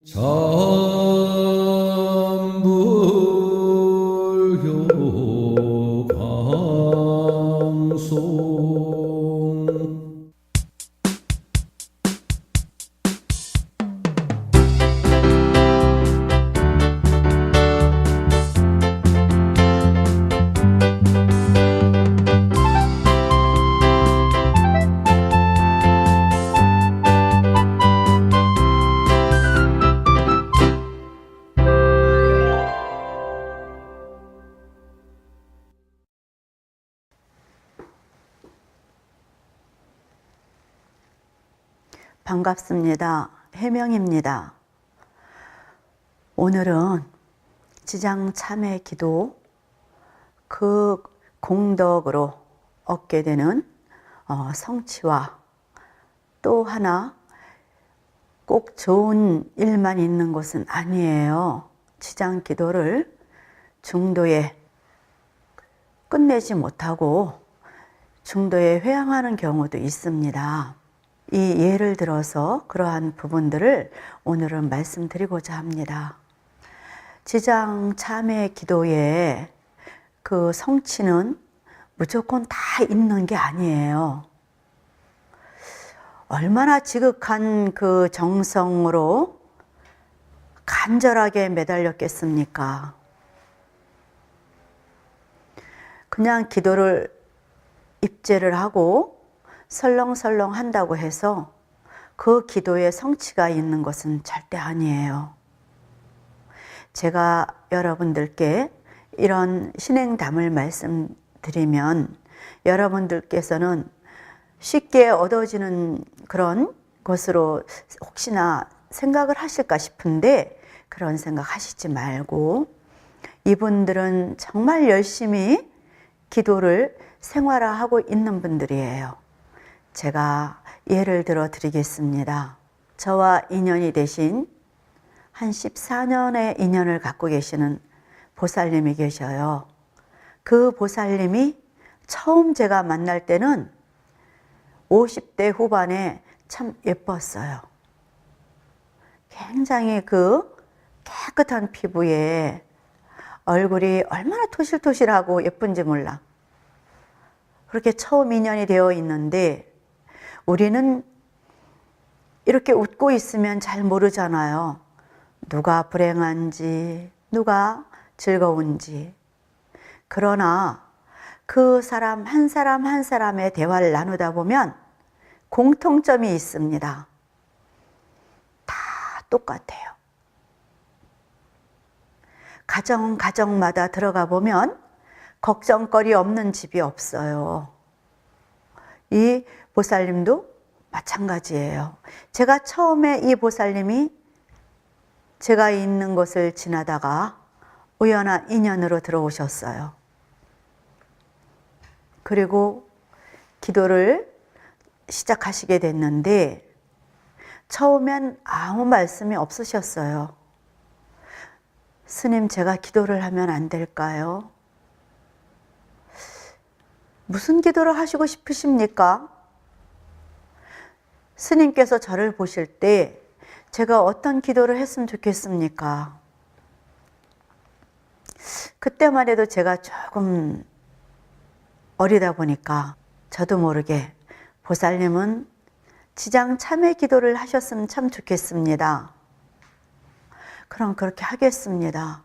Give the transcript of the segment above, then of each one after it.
삼불교 방송 반갑습니다. 해명입니다. 오늘은 지장 참회 기도 그 공덕으로 얻게 되는 성취와 또 하나 꼭 좋은 일만 있는 것은 아니에요. 지장 기도를 중도에 끝내지 못하고 중도에 회항하는 경우도 있습니다. 이 예를 들어서 그러한 부분들을 오늘은 말씀드리고자 합니다. 지장 참회 기도의 그 성취는 무조건 다 있는 게 아니에요. 얼마나 지극한 그 정성으로 간절하게 매달렸겠습니까? 그냥 기도를 입제를 하고 설렁설렁 한다고 해서 그 기도에 성취가 있는 것은 절대 아니에요. 제가 여러분들께 이런 신행담을 말씀드리면 여러분들께서는 쉽게 얻어지는 그런 것으로 혹시나 생각을 하실까 싶은데 그런 생각 하시지 말고 이분들은 정말 열심히 기도를 생활화하고 있는 분들이에요. 제가 예를 들어 드리겠습니다. 저와 인연이 되신 한 14년의 인연을 갖고 계시는 보살님이 계셔요. 그 보살님이 처음 제가 만날 때는 50대 후반에 참 예뻤어요. 굉장히 그 깨끗한 피부에 얼굴이 얼마나 토실토실하고 예쁜지 몰라. 그렇게 처음 인연이 되어 있는데 우리는 이렇게 웃고 있으면 잘 모르잖아요. 누가 불행한지, 누가 즐거운지. 그러나 그 사람 한 사람의 대화를 나누다 보면 공통점이 있습니다. 다 똑같아요. 가정마다 들어가 보면 걱정거리 없는 집이 없어요. 이 보살님도 마찬가지예요. 제가 처음에 이 보살님이 제가 있는 곳을 지나다가 우연한 인연으로 들어오셨어요. 그리고 기도를 시작하시게 됐는데 처음엔 아무 말씀이 없으셨어요. 스님, 제가 기도를 하면 안 될까요? 무슨 기도를 하시고 싶으십니까? 스님께서 저를 보실 때 제가 어떤 기도를 했으면 좋겠습니까? 그때만 해도 제가 조금 어리다 보니까 저도 모르게 보살님은 지장 참회 기도를 하셨으면 참 좋겠습니다. 그럼 그렇게 하겠습니다.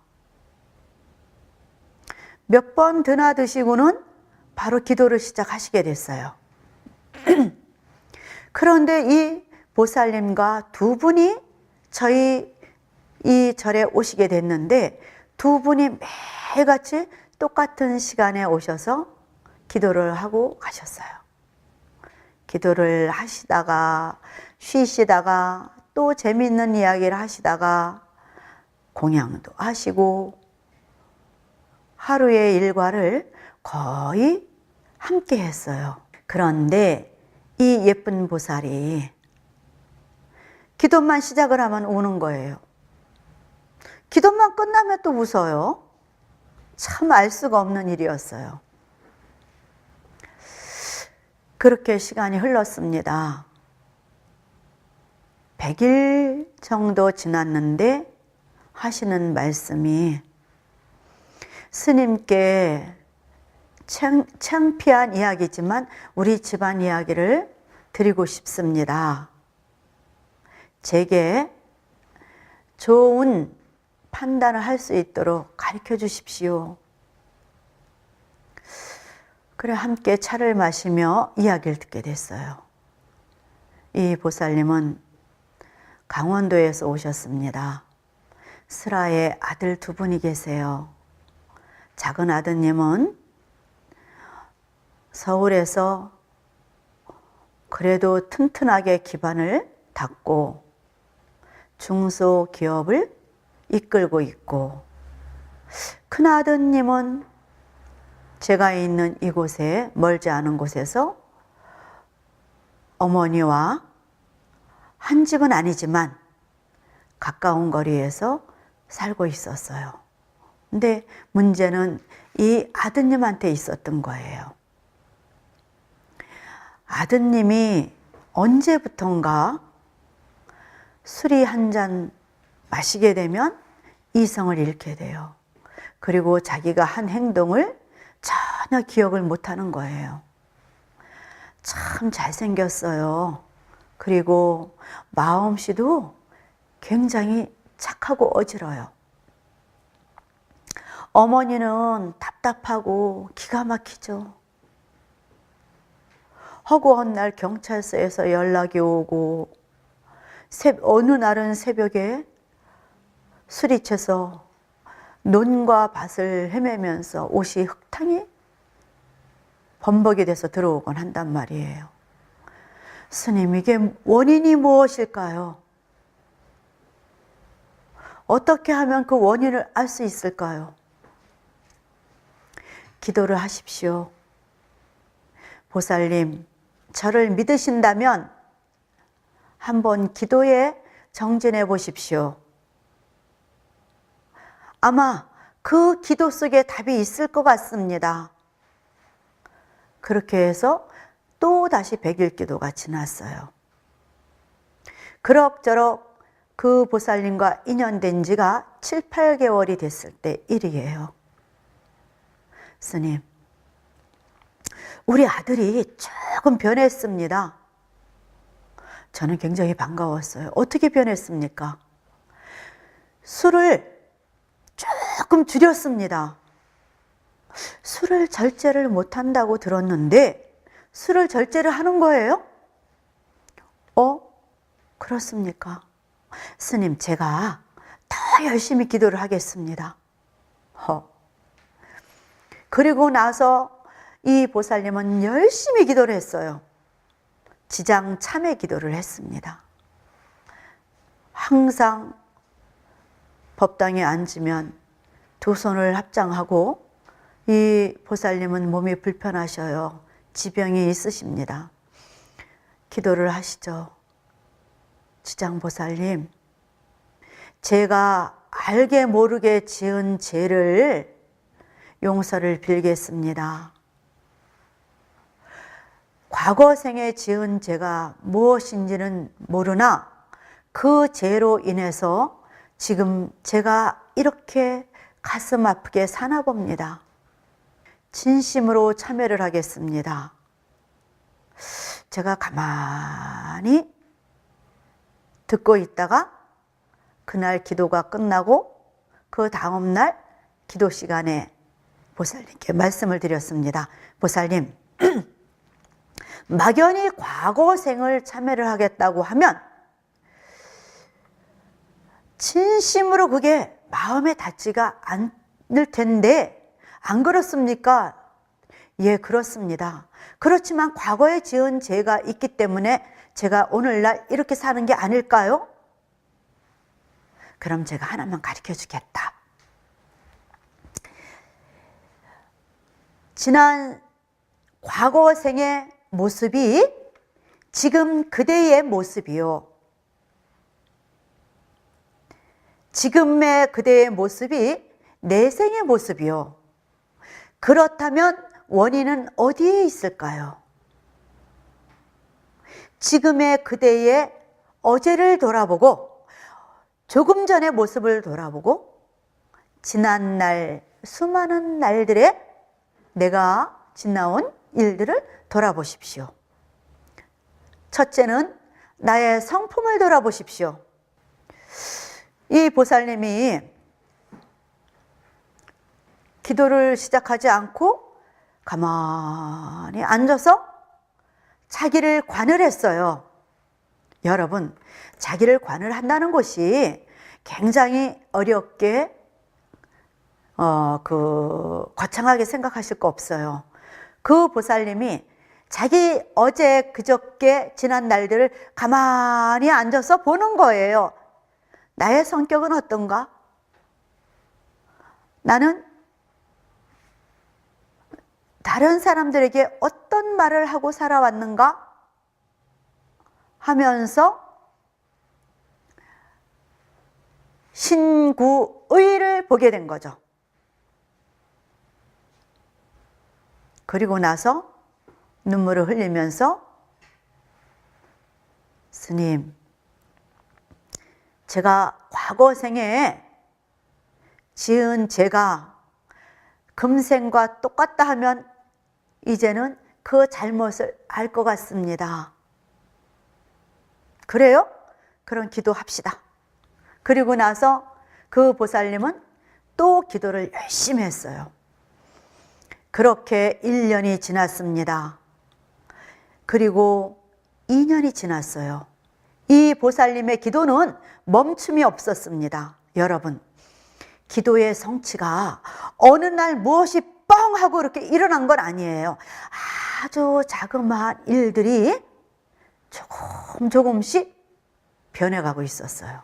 몇 번 드나드시고는 바로 기도를 시작하시게 됐어요. 그런데 이 보살님과 두 분이 저희 이 절에 오시게 됐는데 두 분이 매일같이 똑같은 시간에 오셔서 기도를 하고 가셨어요. 기도를 하시다가 쉬시다가 또 재미있는 이야기를 하시다가 공양도 하시고 하루의 일과를 거의 함께 했어요. 그런데 이 예쁜 보살이 기도만 시작을 하면 우는 거예요. 기도만 끝나면 또 웃어요. 참 알 수가 없는 일이었어요. 그렇게 시간이 흘렀습니다. 100일 정도 지났는데 하시는 말씀이, 스님께 창피한 이야기지만 우리 집안 이야기를 드리고 싶습니다. 제게 좋은 판단을 할 수 있도록 가르쳐 주십시오. 그래 함께 차를 마시며 이야기를 듣게 됐어요. 이 보살님은 강원도에서 오셨습니다. 슬하에 아들 2분이 계세요. 작은 아드님은 서울에서 그래도 튼튼하게 기반을 닦고 중소기업을 이끌고 있고, 큰 아드님은 제가 있는 이곳에 멀지 않은 곳에서 어머니와 한 집은 아니지만 가까운 거리에서 살고 있었어요. 근데 문제는 이 아드님한테 있었던 거예요. 아드님이 언제부턴가 술이 한 잔 마시게 되면 이성을 잃게 돼요. 그리고 자기가 한 행동을 전혀 기억을 못하는 거예요. 참 잘생겼어요. 그리고 마음씨도 굉장히 착하고 어지러요. 어머니는 답답하고 기가 막히죠. 허구한 날 경찰서에서 연락이 오고, 어느 날은 새벽에 술이 취해서 논과 밭을 헤매면서 옷이 흙탕이 범벅이 돼서 들어오곤 한단 말이에요. 스님, 이게 원인이 무엇일까요? 어떻게 하면 그 원인을 알 수 있을까요? 기도를 하십시오. 보살님, 저를 믿으신다면 한번 기도에 정진해 보십시오. 아마 그 기도 속에 답이 있을 것 같습니다. 그렇게 해서 또 다시 100일 기도가 지났어요. 그럭저럭 그 보살님과 인연된 지가 7, 8개월이 됐을 때 일이에요. 스님, 우리 아들이 조금 변했습니다. 저는 굉장히 반가웠어요. 어떻게 변했습니까? 술을 조금 줄였습니다. 술을 절제를 못한다고 들었는데 술을 절제를 하는 거예요? 그렇습니까? 스님, 제가 더 열심히 기도를 하겠습니다. 그리고 나서 이 보살님은 열심히 기도를 했어요. 지장 참회 기도를 했습니다. 항상 법당에 앉으면 2손을 합장하고, 이 보살님은 몸이 불편하셔요. 지병이 있으십니다. 기도를 하시죠. 지장보살님, 제가 알게 모르게 지은 죄를 용서를 빌겠습니다. 과거 생에 지은 죄가 무엇인지는 모르나 그 죄로 인해서 지금 제가 이렇게 가슴 아프게 사나 봅니다. 진심으로 참회를 하겠습니다. 제가 가만히 듣고 있다가 그날 기도가 끝나고 그 다음날 기도 시간에 보살님께 말씀을 드렸습니다. 보살님, 막연히 과거 생을 참회를 하겠다고 하면 진심으로 그게 마음에 닿지가 않을 텐데 안 그렇습니까? 예, 그렇습니다. 그렇지만 과거에 지은 죄가 있기 때문에 제가 오늘날 이렇게 사는 게 아닐까요? 그럼 제가 하나만 가르쳐 주겠다. 지난 과거 생의 모습이 지금 그대의 모습이요. 지금의 그대의 모습이 내 생의 모습이요. 그렇다면 원인은 어디에 있을까요? 지금의 그대의 어제를 돌아보고 조금 전의 모습을 돌아보고 지난날 수많은 날들에 내가 지나온 일들을 돌아보십시오. 첫째는 나의 성품을 돌아보십시오. 이 보살님이 기도를 시작하지 않고 가만히 앉아서 자기를 관을 했어요. 여러분, 자기를 관을 한다는 것이 굉장히 어렵게 거창하게 생각하실 거 없어요. 그 보살님이 자기 어제 그저께 지난 날들을 가만히 앉아서 보는 거예요. 나의 성격은 어떤가? 나는 다른 사람들에게 어떤 말을 하고 살아왔는가 하면서 신구의를 보게 된 거죠. 그리고 나서 눈물을 흘리면서 스님, 제가 과거 생에 지은 죄가 금생과 똑같다 하면 이제는 그 잘못을 알 것 같습니다. 그래요? 그런 기도합시다. 그리고 나서 그 보살님은 또 기도를 열심히 했어요. 그렇게 1년이 지났습니다. 그리고 2년이 지났어요. 이 보살님의 기도는 멈춤이 없었습니다. 여러분, 기도의 성취가 어느 날 무엇이 뻥 하고 이렇게 일어난 건 아니에요. 아주 자그마한 일들이 조금씩 변해가고 있었어요.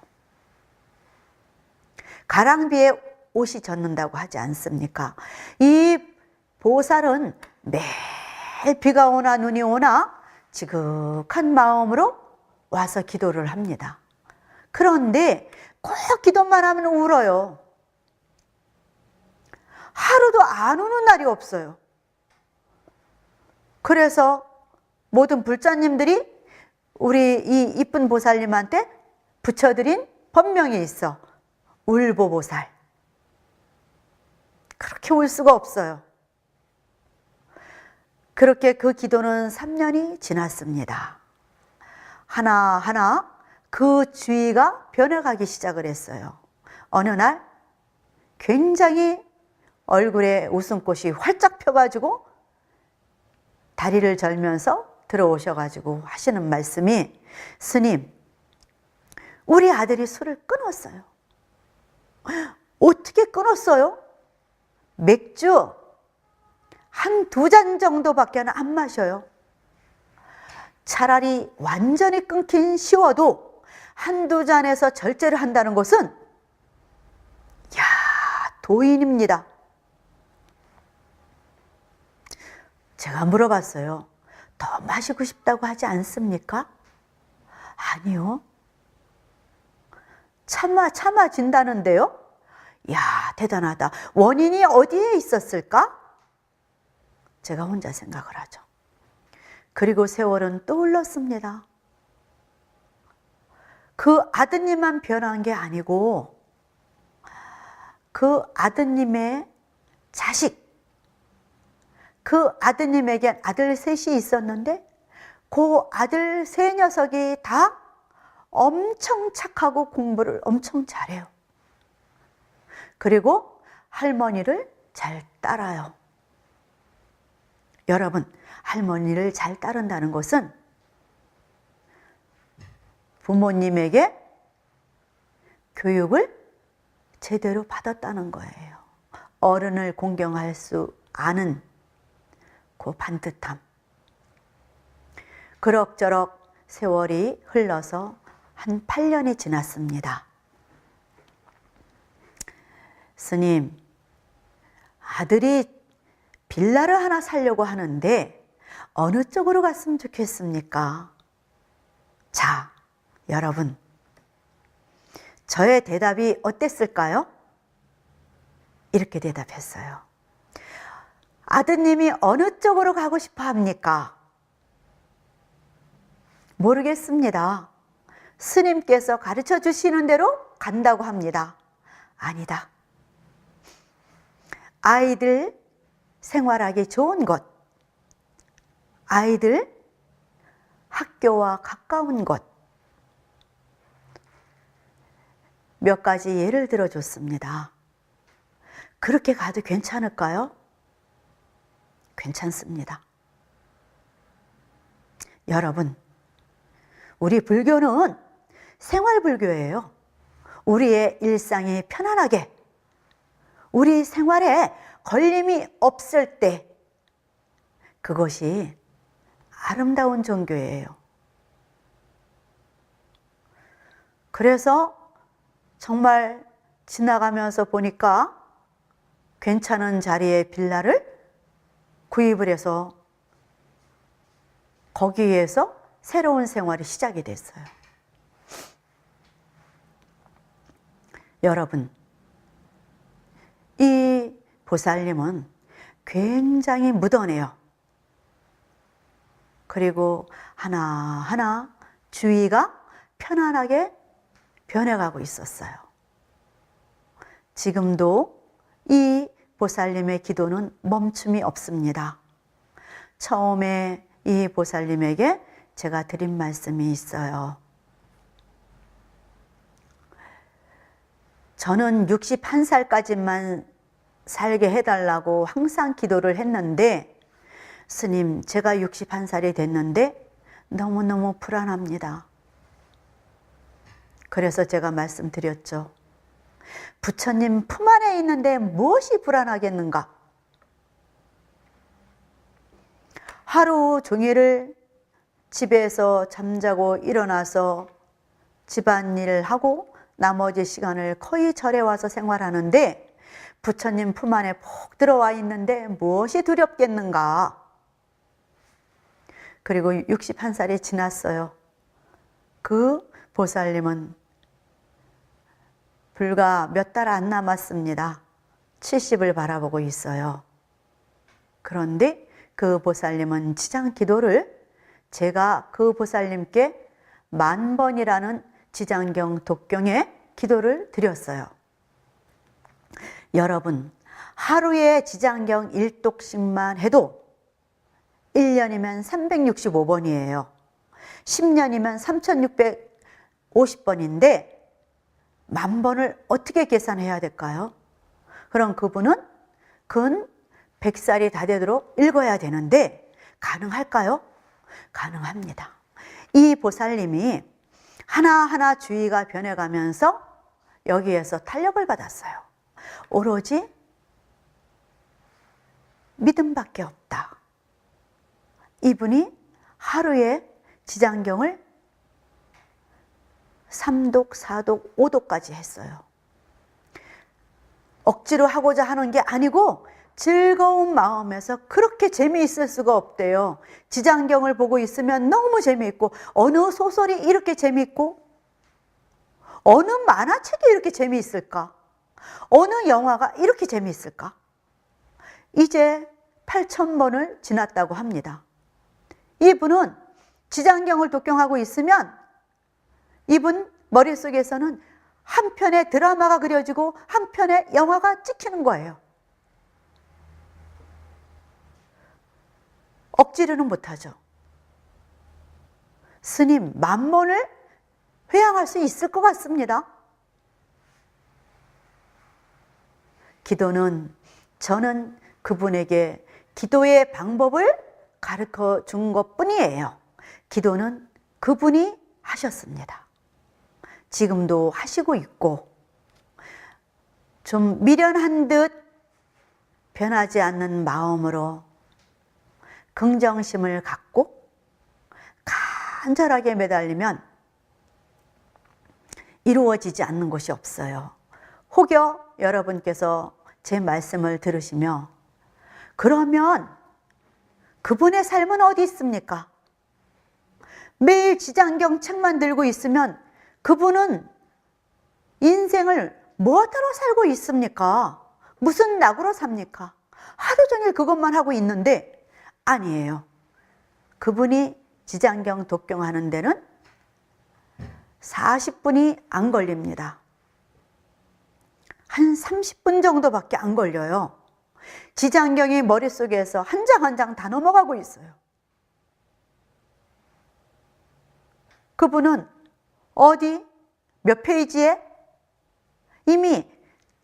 가랑비에 옷이 젖는다고 하지 않습니까? 이 보살은 매일 비가 오나 눈이 오나 지극한 마음으로 와서 기도를 합니다. 그런데 꼭 기도만 하면 울어요. 하루도 안 우는 날이 없어요. 그래서 모든 불자님들이 우리 이 이쁜 보살님한테 붙여드린 법명이 있어. 울보보살. 그렇게 울 수가 없어요. 그렇게 그 기도는 3년이 지났습니다. 하나하나 그 주위가 변해가기 시작을 했어요. 어느 날 굉장히 얼굴에 웃음꽃이 활짝 펴가지고 다리를 절면서 들어오셔가지고 하시는 말씀이, 스님, 우리 아들이 술을 끊었어요. 어떻게 끊었어요? 맥주 한 2잔 정도밖에 안 마셔요. 차라리 완전히 끊긴 쉬워도 한두 잔에서 절제를 한다는 것은 도인입니다. 제가 물어봤어요. 더 마시고 싶다고 하지 않습니까? 아니요. 참아진다는데요? 이야, 대단하다. 원인이 어디에 있었을까? 제가 혼자 생각을 하죠. 그리고 세월은 또 흘렀습니다. 그 아드님만 변한 게 아니고 그 아드님의 자식, 그 아드님에겐 아들 셋이 있었는데 그 아들 세 녀석이 다 엄청 착하고 공부를 엄청 잘해요. 그리고 할머니를 잘 따라요. 여러분, 할머니를 잘 따른다는 것은 부모님에게 교육을 제대로 받았다는 거예요. 어른을 공경할 수 아는 그 반듯함. 그럭저럭 세월이 흘러서 한 8년이 지났습니다. 스님, 아들이 빌라를 하나 사려고 하는데 어느 쪽으로 갔으면 좋겠습니까? 자, 여러분, 저의 대답이 어땠을까요? 이렇게 대답했어요. 아드님이 어느 쪽으로 가고 싶어 합니까? 모르겠습니다. 스님께서 가르쳐 주시는 대로 간다고 합니다. 아니다. 아이들 생활하기 좋은 곳, 아이들 학교와 가까운 곳, 몇 가지 예를 들어줬습니다. 그렇게 가도 괜찮을까요? 괜찮습니다. 여러분, 우리 불교는 생활불교예요. 우리의 일상이 편안하게, 우리 생활에 걸림이 없을 때, 그것이 아름다운 종교예요. 그래서 정말 지나가면서 보니까 괜찮은 자리에 빌라를 구입을 해서 거기에서 새로운 생활이 시작이 됐어요. 여러분, 이 보살님은 굉장히 무던해요. 그리고 하나하나 주위가 편안하게 변해가고 있었어요. 지금도 이 보살님의 기도는 멈춤이 없습니다. 처음에 이 보살님에게 제가 드린 말씀이 있어요. 저는 61살까지만 살게 해달라고 항상 기도를 했는데, 스님, 제가 61살이 됐는데 너무너무 불안합니다. 그래서 제가 말씀드렸죠. 부처님 품 안에 있는데 무엇이 불안하겠는가? 하루 종일을 집에서 잠자고 일어나서 집안일을 하고 나머지 시간을 거의 절에 와서 생활하는데 부처님 품 안에 푹 들어와 있는데 무엇이 두렵겠는가? 그리고 61살이 지났어요. 그 보살님은 불과 몇 달 안 남았습니다. 70을 바라보고 있어요. 그런데 그 보살님은 지장 기도를 제가 그 보살님께 10,000번이라는 지장경 독경의 기도를 드렸어요. 여러분, 하루에 지장경 1독씩만 해도 1년이면 365번이에요. 10년이면 3650번인데 10,000번을 어떻게 계산해야 될까요? 그럼 그분은 근 100살이 다 되도록 읽어야 되는데 가능할까요? 가능합니다. 이 보살님이 하나하나 주의가 변해가면서 여기에서 탄력을 받았어요. 오로지 믿음밖에 없다. 이분이 하루에 지장경을 3독, 4독, 5독까지 했어요. 억지로 하고자 하는 게 아니고 즐거운 마음에서 그렇게 재미있을 수가 없대요. 지장경을 보고 있으면 너무 재미있고, 어느 소설이 이렇게 재미있고, 어느 만화책이 이렇게 재미있을까? 어느 영화가 이렇게 재미있을까? 이제 8,000번을 지났다고 합니다. 이분은 지장경을 독경하고 있으면 이분 머릿속에서는 한 편의 드라마가 그려지고 한 편의 영화가 찍히는 거예요. 억지로는 못하죠. 스님, 10,000번을 회양할 수 있을 것 같습니다. 기도는 저는 그분에게 기도의 방법을 가르쳐 준 것뿐이에요. 기도는 그분이 하셨습니다. 지금도 하시고 있고, 좀 미련한 듯 변하지 않는 마음으로 긍정심을 갖고 간절하게 매달리면 이루어지지 않는 것이 없어요. 혹여 여러분께서 제 말씀을 들으시며, 그러면 그분의 삶은 어디 있습니까? 매일 지장경 책만 들고 있으면 그분은 인생을 뭐하러 살고 있습니까? 무슨 낙으로 삽니까? 하루 종일 그것만 하고 있는데, 아니에요. 그분이 지장경 독경하는 데는 40분이 안 걸립니다. 한 30분 정도밖에 안 걸려요. 지장경이 머릿속에서 한 장 한 장 다 넘어가고 있어요. 그분은 어디 몇 페이지에 이미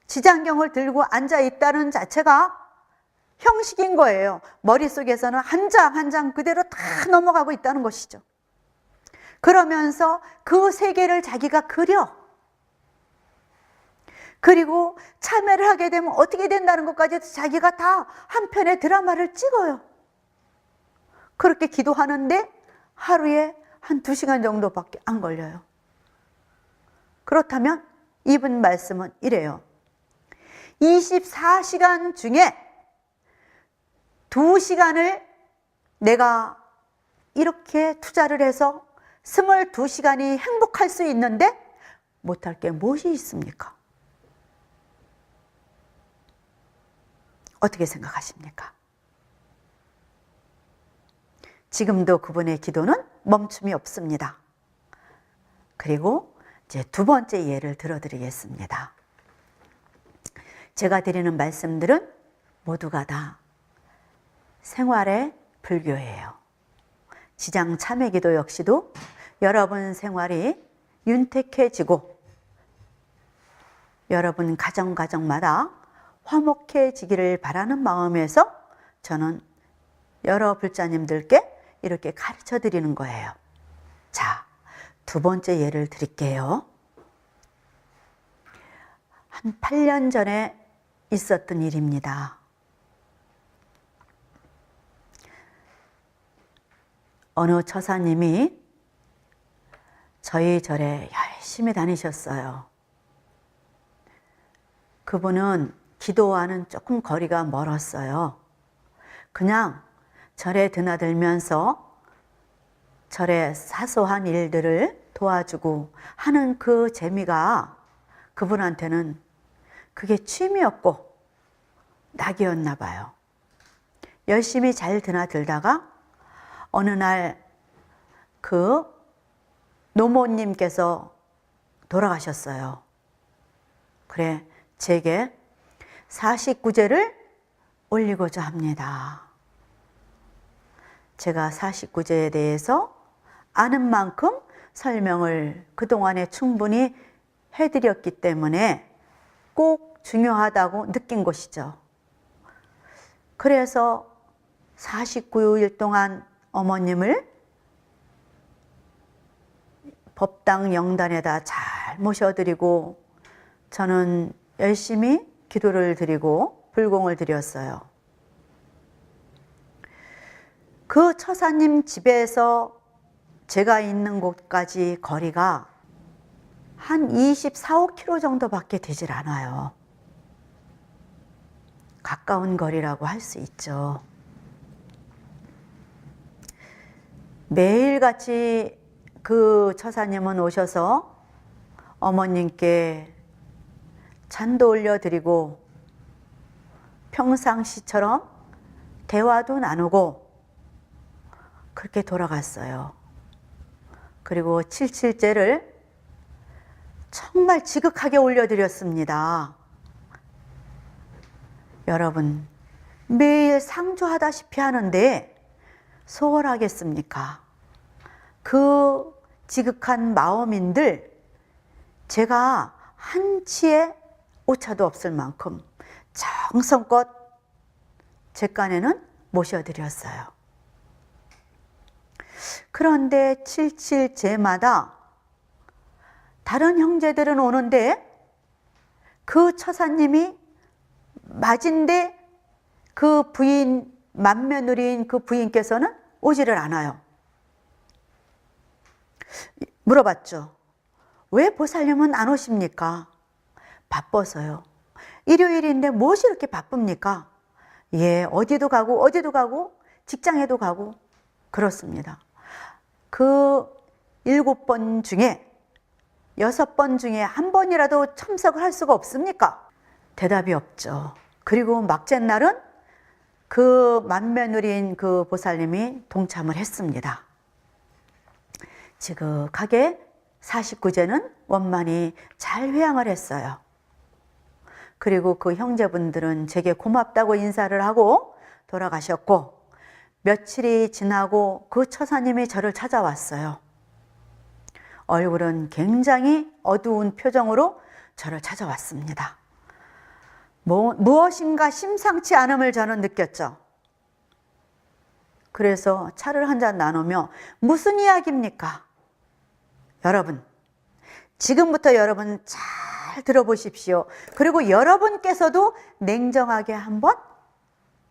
지장경을 들고 앉아 있다는 자체가 형식인 거예요. 머릿속에서는 한 장 한 장 그대로 다 넘어가고 있다는 것이죠. 그러면서 그 세계를 자기가 그려. 그리고 참여를 하게 되면 어떻게 된다는 것까지 자기가 다 한 편의 드라마를 찍어요. 그렇게 기도하는데 하루에 한 2시간 정도밖에 안 걸려요. 그렇다면 이분 말씀은 이래요. 24시간 중에 2시간을 내가 이렇게 투자를 해서 22시간이 행복할 수 있는데 못할 게 무엇이 있습니까? 어떻게 생각하십니까? 지금도 그분의 기도는 멈춤이 없습니다. 그리고 이제 두 번째 예를 들어드리겠습니다. 제가 드리는 말씀들은 모두가 다 생활의 불교예요. 지장 참회기도 역시도 여러분 생활이 윤택해지고 여러분 가정마다 화목해지기를 바라는 마음에서 저는 여러 불자님들께 이렇게 가르쳐 드리는 거예요. 자, 두 번째 예를 드릴게요. 한 8년 전에 있었던 일입니다. 어느 처사님이 저희 절에 열심히 다니셨어요. 그분은 기도와는 조금 거리가 멀었어요. 그냥 절에 드나들면서 절의 사소한 일들을 도와주고 하는 그 재미가 그분한테는 그게 취미였고 낙이었나 봐요. 열심히 잘 드나들다가 어느 날 그 노모님께서 돌아가셨어요. 그래, 제게 49제를 올리고자 합니다. 제가 49제에 대해서 아는 만큼 설명을 그동안에 충분히 해드렸기 때문에 꼭 중요하다고 느낀 것이죠. 그래서 49일 동안 어머님을 법당 영단에다 잘 모셔드리고 저는 열심히 기도를 드리고 불공을 드렸어요. 그 처사님 집에서 제가 있는 곳까지 거리가 한 24, 5km 정도밖에 되질 않아요. 가까운 거리라고 할 수 있죠. 매일같이 그 처사님은 오셔서 어머님께 잔도 올려드리고 평상시처럼 대화도 나누고 그렇게 돌아갔어요. 그리고 77제를 정말 지극하게 올려드렸습니다. 여러분, 매일 상주하다시피 하는데 소홀하겠습니까? 그 지극한 마음인들 제가 한치의 오차도 없을 만큼 정성껏 제 간에는 모셔드렸어요. 그런데 77제마다 다른 형제들은 오는데 그 처사님이 맞은데 그 부인, 맏며느리인 그 부인께서는 오지를 않아요. 물어봤죠. 왜 보살님은 안 오십니까? 바빠서요. 일요일인데 무엇이 이렇게 바쁩니까? 예, 어디도 가고 직장에도 가고 그렇습니다. 그 7번 중에 6번 중에 한 번이라도 참석을 할 수가 없습니까? 대답이 없죠. 그리고 막째 날은 그 맏며느리인 그 보살님이 동참을 했습니다. 지극하게 49제는 원만히 잘 회양을 했어요. 그리고 그 형제분들은 제게 고맙다고 인사를 하고 돌아가셨고, 며칠이 지나고 그 처사님이 저를 찾아왔어요. 얼굴은 굉장히 어두운 표정으로 저를 찾아왔습니다. 무엇인가 심상치 않음을 저는 느꼈죠. 그래서 차를 한잔 나누며 무슨 이야기입니까? 여러분, 지금부터 여러분 잘 들어보십시오. 그리고 여러분께서도 냉정하게 한번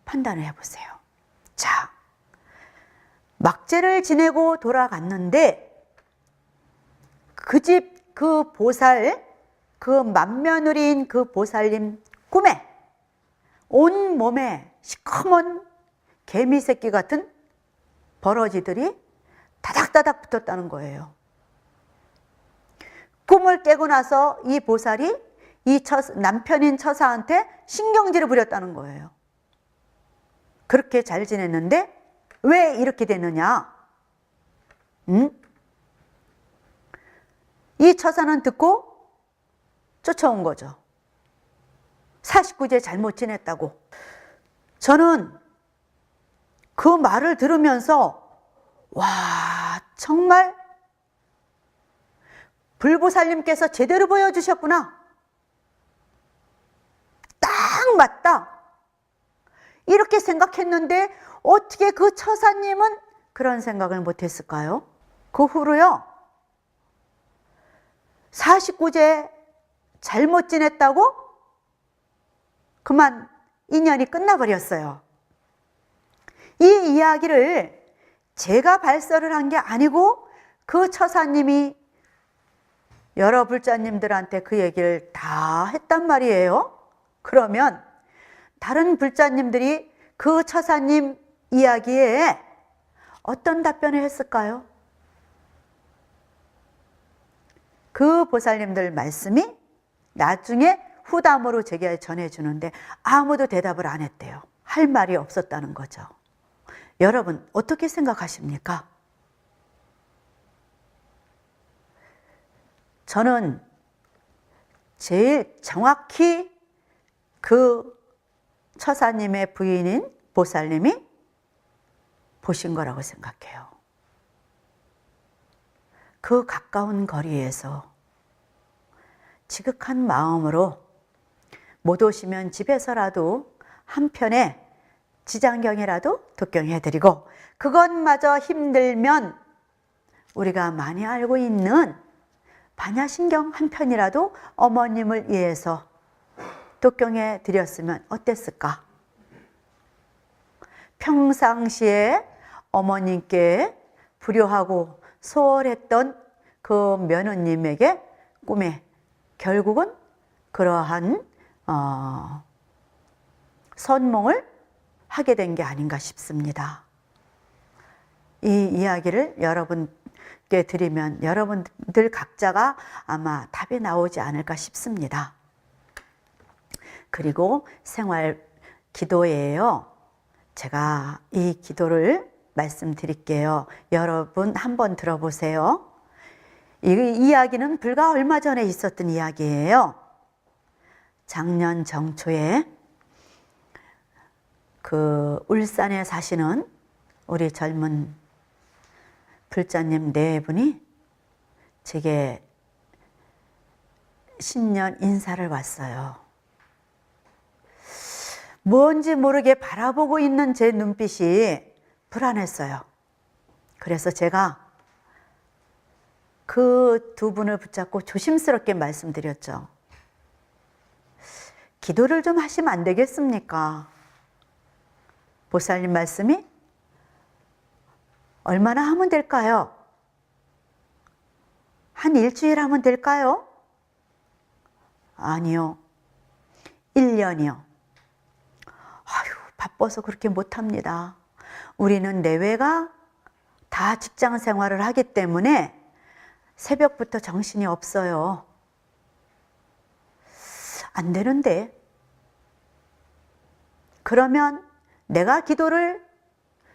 판단을 해보세요. 자, 막제를 지내고 돌아갔는데 그 집 그 보살, 그 맏며느리인 그 보살님 꿈에 온몸에 시커먼 개미 새끼 같은 버러지들이 다닥다닥 붙었다는 거예요. 꿈을 깨고 나서 이 보살이 이 남편인 처사한테 신경질을 부렸다는 거예요. 그렇게 잘 지냈는데 왜 이렇게 됐느냐? 이 처사는 듣고 쫓아온 거죠. 49제 잘못 지냈다고. 저는 그 말을 들으면서 와, 정말 불보살님께서 제대로 보여주셨구나. 딱 맞다. 이렇게 생각했는데 어떻게 그 처사님은 그런 생각을 못했을까요? 그 후로요, 49제 잘못 지냈다고 그만 인연이 끝나버렸어요. 이 이야기를 제가 발설을 한 게 아니고 그 처사님이 여러 불자님들한테 그 얘기를 다 했단 말이에요. 그러면 다른 불자님들이 그 처사님 이야기에 어떤 답변을 했을까요? 그 보살님들 말씀이 나중에 후담으로 제게 전해주는데 아무도 대답을 안 했대요. 할 말이 없었다는 거죠. 여러분 어떻게 생각하십니까? 저는 제일 정확히 그 처사님의 부인인 보살님이 보신 거라고 생각해요. 그 가까운 거리에서 지극한 마음으로 못 오시면 집에서라도 한편에 지장경이라도 독경해드리고, 그것마저 힘들면 우리가 많이 알고 있는 반야신경 한 편이라도 어머님을 위해서 독경해 드렸으면 어땠을까? 평상시에 어머님께 불효하고 소홀했던 그 며느님에게 꿈에 결국은 그러한 선몽을 하게 된 게 아닌가 싶습니다. 이 이야기를 여러분께 드리면 여러분들 각자가 아마 답이 나오지 않을까 싶습니다. 그리고 생활 기도예요. 제가 이 기도를 말씀드릴게요. 여러분 한번 들어보세요. 이 이야기는 불과 얼마 전에 있었던 이야기예요. 작년 정초에 그 울산에 사시는 우리 젊은 불자님 네 분이 제게 신년 인사를 왔어요. 뭔지 모르게 바라보고 있는 제 눈빛이 불안했어요. 그래서 제가 그 두 분을 붙잡고 조심스럽게 말씀드렸죠. 기도를 좀 하시면 안 되겠습니까? 보살님 말씀이 얼마나 하면 될까요? 한 일주일 하면 될까요? 아니요. 1년이요. 아유, 바빠서 그렇게 못합니다. 우리는 내외가 다 직장 생활을 하기 때문에 새벽부터 정신이 없어요. 안 되는데. 그러면 내가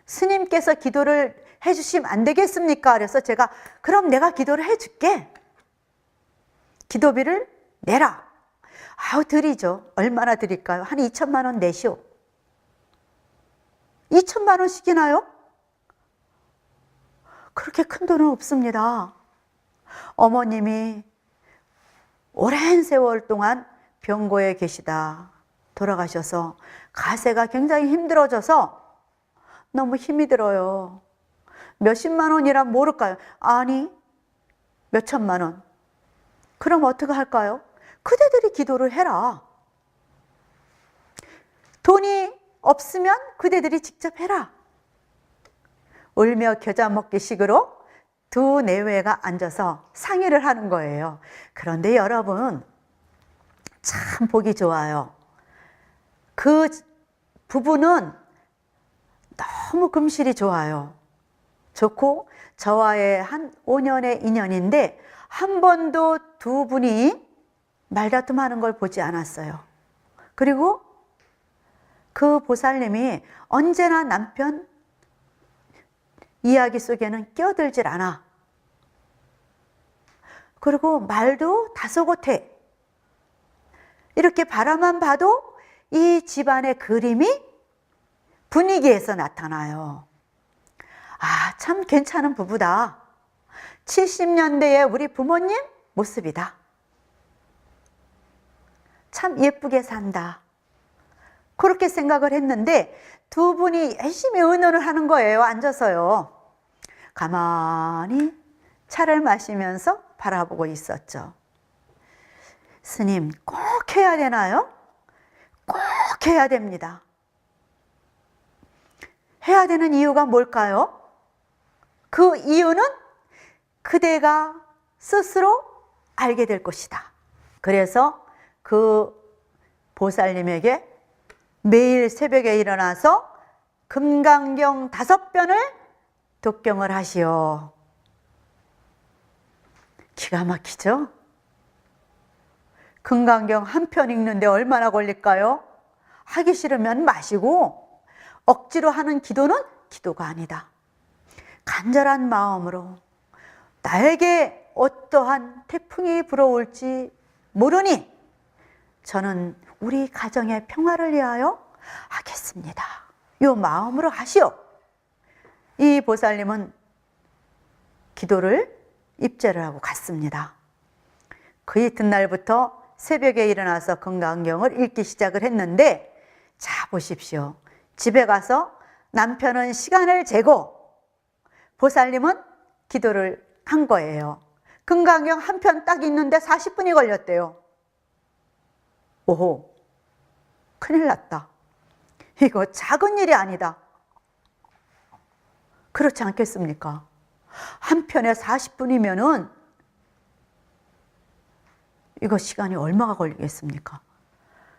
스님께서 기도를 해주시면 안 되겠습니까? 그래서 제가 그럼 내가 기도를 해줄게. 기도비를 내라. 아우, 드리죠. 얼마나 드릴까요? 한 2천만 원 내시오. 2천만 원씩이나요? 그렇게 큰 돈은 없습니다. 어머님이 오랜 세월 동안 병고에 계시다 돌아가셔서 가세가 굉장히 힘들어져서 너무 힘이 들어요. 몇십만 원이라 모를까요? 아니, 몇천만 원. 그럼 어떻게 할까요? 그대들이 기도를 해라. 돈이 없으면 그대들이 직접 해라. 울며 겨자 먹기 식으로 두 내외가 앉아서 상의를 하는 거예요. 그런데 여러분, 참 보기 좋아요. 그 부부는 너무 금실이 좋아요. 좋고 저와의 한 5년의 인연인데 한 번도 두 분이 말다툼하는 걸 보지 않았어요. 그리고 그 보살님이 언제나 남편 이야기 속에는 끼어들질 않아. 그리고 말도 다소곳해. 이렇게 바라만 봐도 이 집안의 그림이 분위기에서 나타나요. 아, 참 괜찮은 부부다. 70년대의 우리 부모님 모습이다. 참 예쁘게 산다. 그렇게 생각을 했는데 두 분이 열심히 의논을 하는 거예요. 앉아서요. 가만히 차를 마시면서 바라보고 있었죠. 스님, 꼭 해야 되나요? 꼭 해야 됩니다. 해야 되는 이유가 뭘까요? 그 이유는 그대가 스스로 알게 될 것이다. 그래서 그 보살님에게 매일 새벽에 일어나서 금강경 5편을 독경을 하시오. 기가 막히죠? 금강경 한 편 읽는데 얼마나 걸릴까요? 하기 싫으면 마시고 억지로 하는 기도는 기도가 아니다. 간절한 마음으로 나에게 어떠한 태풍이 불어올지 모르니 저는 우리 가정의 평화를 위하여 하겠습니다. 이 마음으로 하시오. 이 보살님은 기도를 입제를 하고 갔습니다. 그 이튿날부터 새벽에 일어나서 금강경을 읽기 시작을 했는데, 자 보십시오. 집에 가서 남편은 시간을 재고 보살님은 기도를 한 거예요. 금강경 한 편 딱 읽는데 40분이 걸렸대요. 오호, 큰일 났다. 이거 작은 일이 아니다. 그렇지 않겠습니까? 한 편에 40분이면은 이거 시간이 얼마가 걸리겠습니까?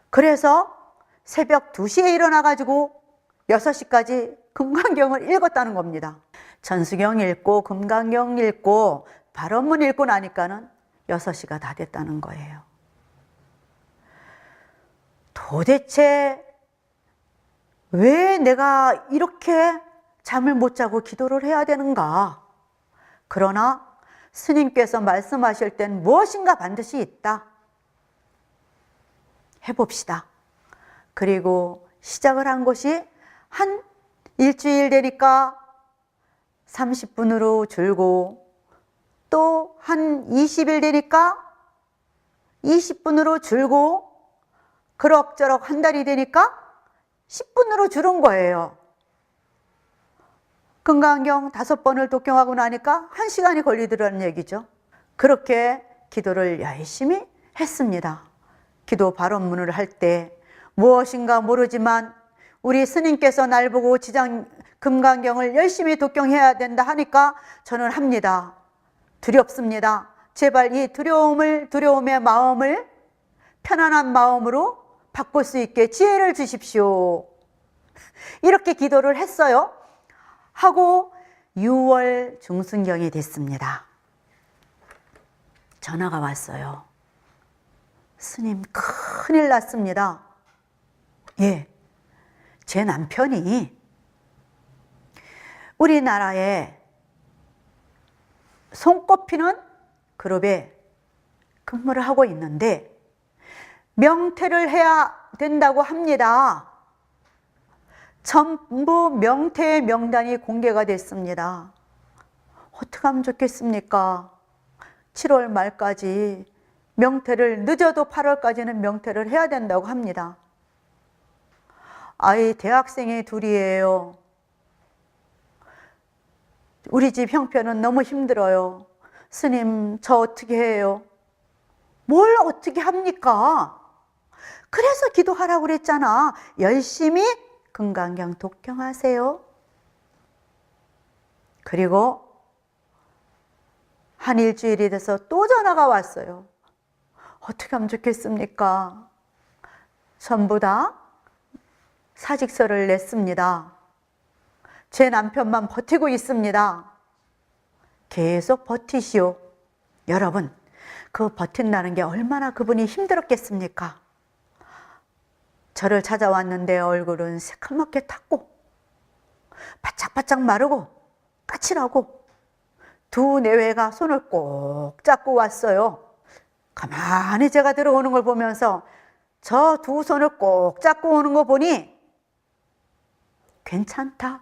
그래서 새벽 2시에 일어나가지고 6시까지 금강경을 읽었다는 겁니다. 천수경 읽고 금강경 읽고 발언문 읽고 나니까는 6시가 다 됐다는 거예요. 도대체 왜 내가 이렇게 잠을 못 자고 기도를 해야 되는가? 그러나 스님께서 말씀하실 땐 무엇인가 반드시 있다. 해봅시다. 그리고 시작을 한 것이 한 일주일 되니까 30분으로 줄고 또 한 20일 되니까 20분으로 줄고 그럭저럭 한 달이 되니까 10분으로 줄은 거예요. 금강경 5번을 독경하고 나니까 1시간이 걸리더라는 얘기죠. 그렇게 기도를 열심히 했습니다. 기도 발언문을 할 때 무엇인가 모르지만 우리 스님께서 날 보고 금강경을 열심히 독경해야 된다 하니까 저는 합니다. 두렵습니다. 제발 이 두려움의 마음을 편안한 마음으로 바꿀 수 있게 지혜를 주십시오. 이렇게 기도를 했어요. 하고 6월 중순경이 됐습니다. 전화가 왔어요. 스님, 큰일 났습니다. 예, 제 남편이 우리나라에 손꼽히는 그룹의 근무를 하고 있는데 명퇴를 해야 된다고 합니다. 전부 명퇴의 명단이 공개가 됐습니다. 어떻게 하면 좋겠습니까? 7월 말까지 명퇴를, 늦어도 8월까지는 명퇴를 해야 된다고 합니다. 아이 대학생이 둘이에요. 우리 집 형편은 너무 힘들어요. 스님, 저 어떻게 해요? 뭘 어떻게 합니까? 그래서 기도하라고 그랬잖아. 열심히 금강경 독경하세요. 그리고 한 일주일이 돼서 또 전화가 왔어요. 어떻게 하면 좋겠습니까? 전부 다 사직서를 냈습니다. 제 남편만 버티고 있습니다. 계속 버티시오. 여러분, 그 버틴다는 게 얼마나 그분이 힘들었겠습니까? 저를 찾아왔는데 얼굴은 새카맣게 탔고 바짝바짝 마르고 까칠하고 두 내외가 손을 꼭 잡고 왔어요. 가만히 제가 들어오는 걸 보면서 저 두 손을 꼭 잡고 오는 거 보니 괜찮다.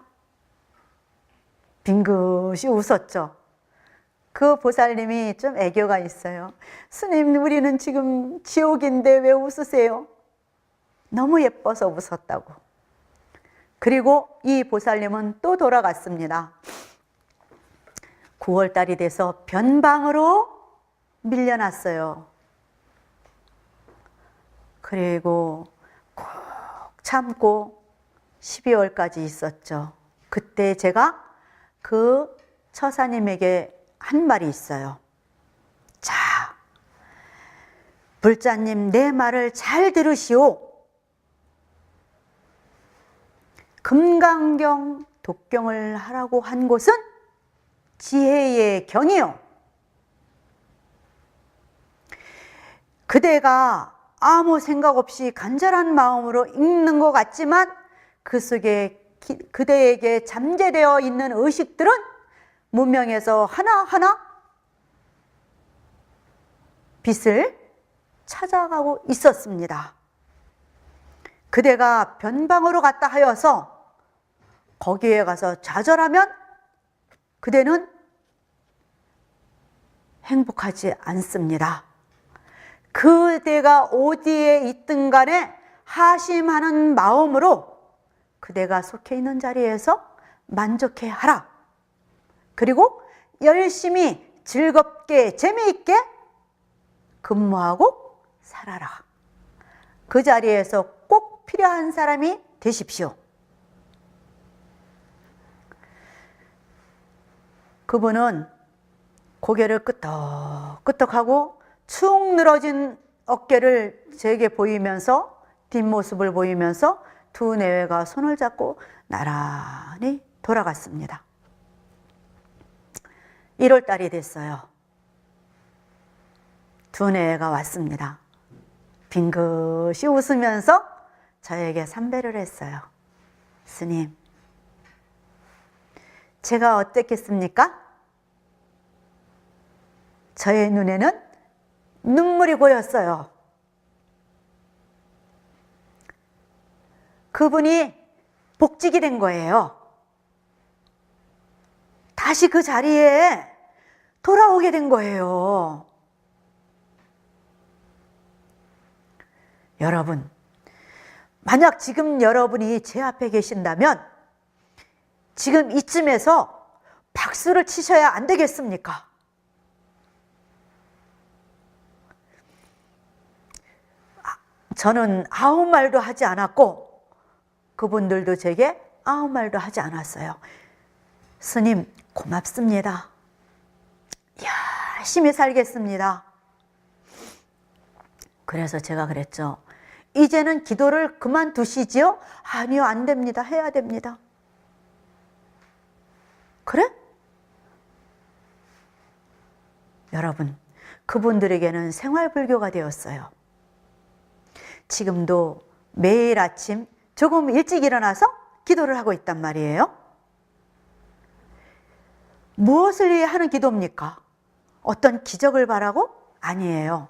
빙긋이 웃었죠. 그 보살님이 좀 애교가 있어요. 스님, 우리는 지금 지옥인데 왜 웃으세요? 너무 예뻐서 웃었다고. 그리고 이 보살님은 또 돌아갔습니다. 9월 달이 돼서 변방으로 밀려났어요. 그리고 꼭 참고 12월까지 있었죠. 그때 제가 그 처사님에게 한 말이 있어요. 자, 불자님, 내 말을 잘 들으시오. 금강경 독경을 하라고 한 곳은 지혜의 경이요. 그대가 아무 생각 없이 간절한 마음으로 읽는 것 같지만 그 속에 그대에게 잠재되어 있는 의식들은 문명에서 하나하나 빛을 찾아가고 있었습니다. 그대가 변방으로 갔다 하여서 거기에 가서 좌절하면 그대는 행복하지 않습니다. 그대가 어디에 있든 간에 하심하는 마음으로 그대가 속해 있는 자리에서 만족해 하라. 그리고 열심히 즐겁게 재미있게 근무하고 살아라. 그 자리에서 꼭 필요한 사람이 되십시오. 그분은 고개를 끄덕끄덕하고 축 늘어진 어깨를 제게 보이면서 뒷모습을 보이면서 두 내외가 손을 잡고 나란히 돌아갔습니다. 1월 달이 됐어요. 두 내외가 왔습니다. 빙긋이 웃으면서 저에게 삼배를 했어요. 스님, 제가 어땠겠습니까? 저의 눈에는 눈물이 고였어요. 그분이 복직이 된 거예요. 다시 그 자리에 돌아오게 된 거예요. 여러분, 만약 지금 여러분이 제 앞에 계신다면 지금 이쯤에서 박수를 치셔야 안 되겠습니까? 저는 아무 말도 하지 않았고 그분들도 제게 아무 말도 하지 않았어요. 스님, 고맙습니다. 열심히 살겠습니다. 그래서 제가 그랬죠. 이제는 기도를 그만두시지요? 아니요, 안 됩니다. 해야 됩니다. 그래? 여러분, 그분들에게는 생활불교가 되었어요. 지금도 매일 아침 조금 일찍 일어나서 기도를 하고 있단 말이에요. 무엇을 위해 하는 기도입니까? 어떤 기적을 바라고? 아니에요.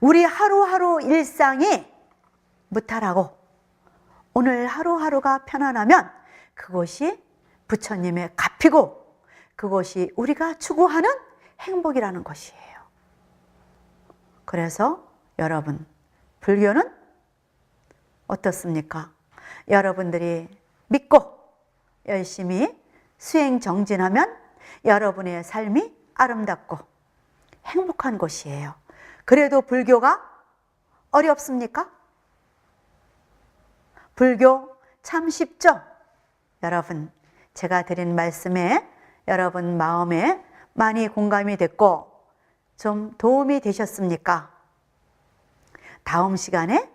우리 하루하루 일상이 무탈하고 오늘 하루하루가 편안하면 그것이 부처님의 값이고 그것이 우리가 추구하는 행복이라는 것이에요. 그래서 여러분, 불교는 어떻습니까? 여러분들이 믿고 열심히 수행 정진하면 여러분의 삶이 아름답고 행복한 곳이에요. 그래도 불교가 어렵습니까? 불교 참 쉽죠? 여러분, 제가 드린 말씀에 여러분 마음에 많이 공감이 됐고 좀 도움이 되셨습니까? 다음 시간에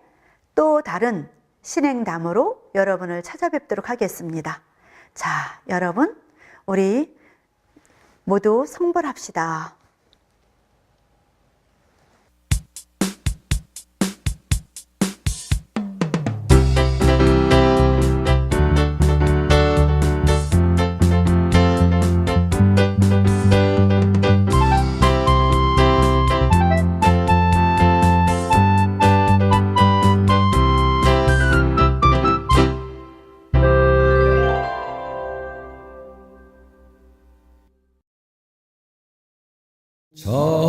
또 다른 신행담으로 여러분을 찾아뵙도록 하겠습니다. 자, 여러분, 우리 모두 성불합시다. 저